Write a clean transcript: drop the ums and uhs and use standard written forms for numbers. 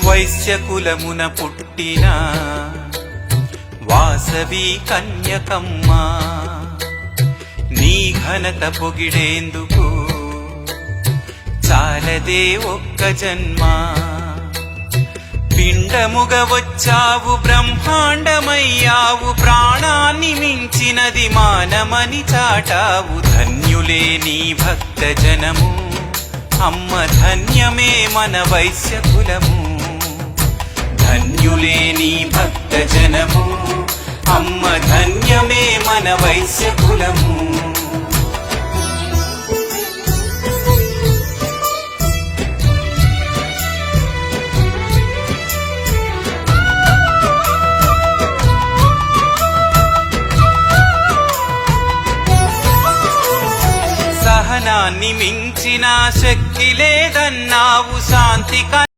వైశ్యకులమున పుట్టిన వాసవి కన్యకమ్మ, నీ ఘనత పొగిడేందుకు చాలదే ఒక్క జన్మ. పిండముగ వచ్చావు బ్రహ్మాండమయ్యావు, ప్రాణాన్ని మించినది మానమని చాటావు. ధన్యులే నీ భక్త జనము, అమ్మ ధన్యమే మన వైశ్యకులము. ధన్యులే నీ భక్త జనము, అమ్మ ధన్యమే మన వైశ్యకులము. సహనాన్ని మించిన శక్తి లేదన్నావు, శాంతి